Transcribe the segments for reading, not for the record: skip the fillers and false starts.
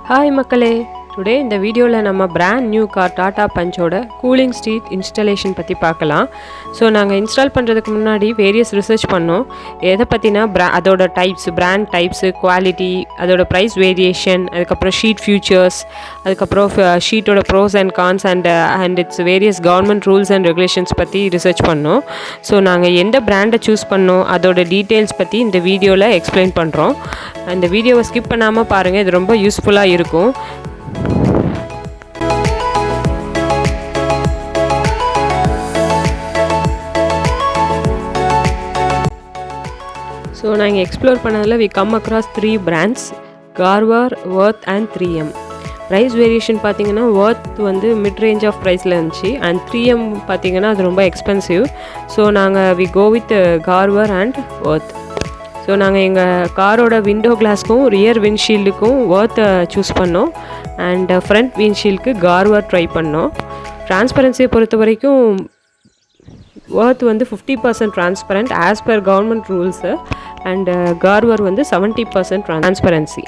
Hi மக்களே, today இந்த வீடியோவில் நம்ம பிராண்ட் நியூ கார் டாடா பஞ்சோட கூலிங் ஸ்ட்ரீட் இன்ஸ்டாலேஷன் பற்றி பார்க்கலாம். ஸோ நாங்கள் இன்ஸ்டால் பண்ணுறதுக்கு முன்னாடி வேரியஸ் ரிசர்ச் பண்ணோம். எதை பற்றினா அதோட டைப்ஸ், பிராண்ட் டைப்ஸு, குவாலிட்டி, அதோட ப்ரைஸ் வேரியேஷன், அதுக்கப்புறம் ஷீட் ஃபியூச்சர்ஸ், அதுக்கப்புறம் ஷீட்டோட pros and cons and its various government rules and regulations பற்றி ரிசர்ச் பண்ணோம். ஸோ நாங்கள் எந்த பிராண்டை சூஸ் பண்ணோம் அதோட டீட்டெயில்ஸ் பற்றி இந்த வீடியோவில் எக்ஸ்பிளைன் பண்ணுறோம். இந்த வீடியோவை ஸ்கிப் பண்ணாமல் பாருங்கள், இது ரொம்ப யூஸ்ஃபுல்லாக இருக்கும். ஸோ நாங்கள் எக்ஸ்ப்ளோர் பண்ணதில் we come across 3 brands: GARWARE, WURTH and 3M. Price variation பார்த்திங்கன்னா WURTH வந்து மிட் ரேஞ்ச் ஆஃப் ப்ரைஸில் இருந்துச்சு, அண்ட் 3M பார்த்திங்கன்னா அது ரொம்ப எக்ஸ்பென்சிவ். ஸோ நாங்கள் we go with GARWARE and WURTH. So நாங்கள் எங்கள் காரோட விண்டோ கிளாஸ்க்கும் ரியர் விண்ட்ஷீல்டுக்கும் WURTH சூஸ் பண்ணோம், அண்ட் ஃப்ரண்ட் விண்ட்ஷீல்டுக்கு GARWARE ட்ரை பண்ணோம். ட்ரான்ஸ்பரன்சியை பொறுத்த வரைக்கும் WURTH வந்து 50% transparent as per government rules, and GARWARE வந்து 70% ட்ரான்ஸ்பரன்சி.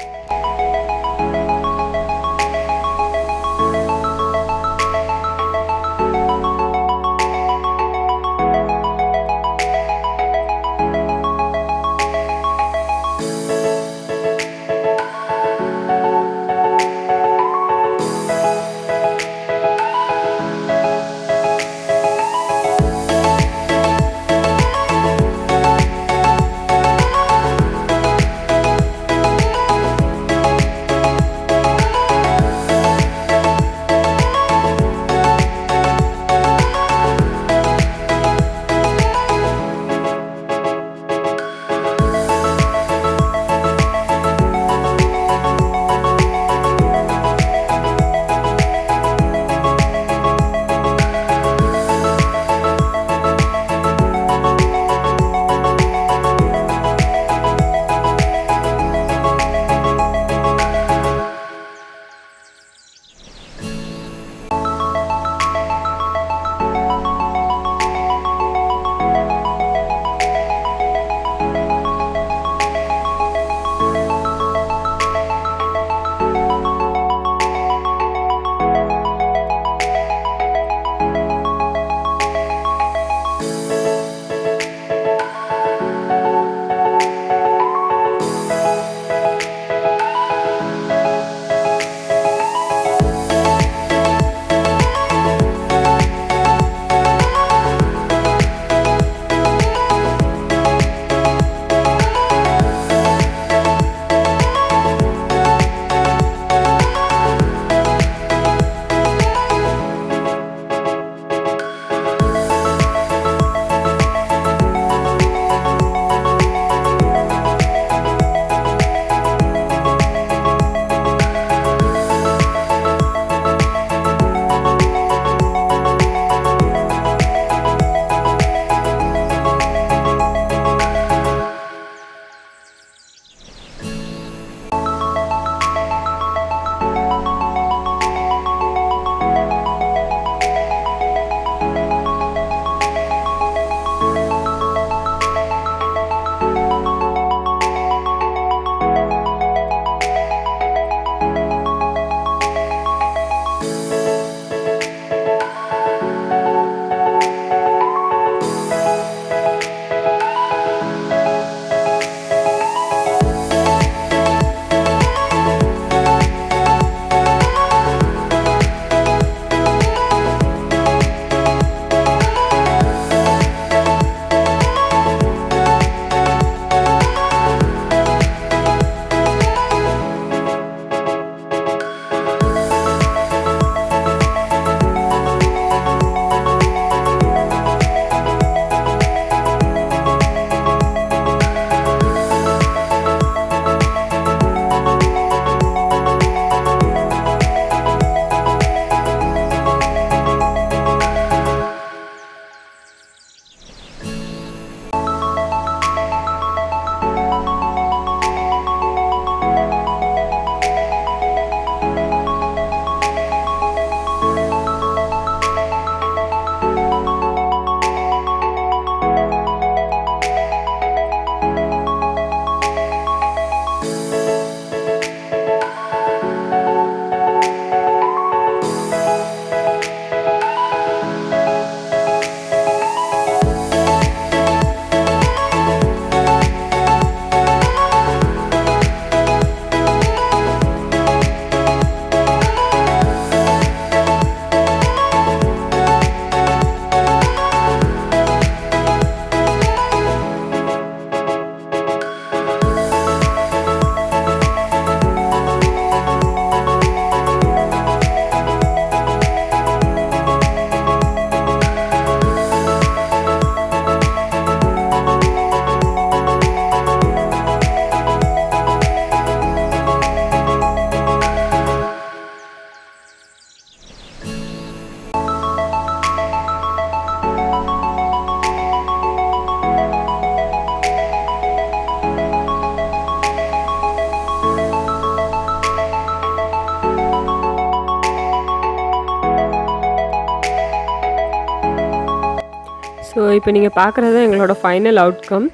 ஸோ இப்போ நீங்கள் பார்க்குறது தான் எங்களோட final outcome.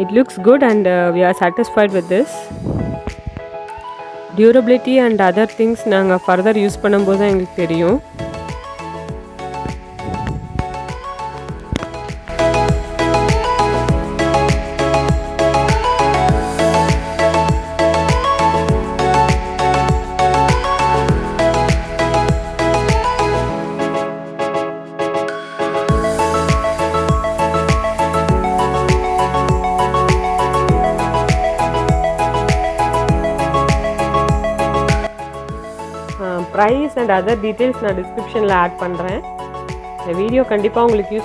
It looks good and we are satisfied with this. Durability and other things நாங்கள் ஃபர்தர் யூஸ் பண்ணும்போது தான் எங்களுக்கு தெரியும். ப்ரைஸ் அண்ட் அதர் டீட்டெயில்ஸ் நான் டிஸ்கிரிப்ஷனில் ஆட் பண்ணுறேன். இந்த வீடியோ கண்டிப்பாக உங்களுக்கு யூஸ்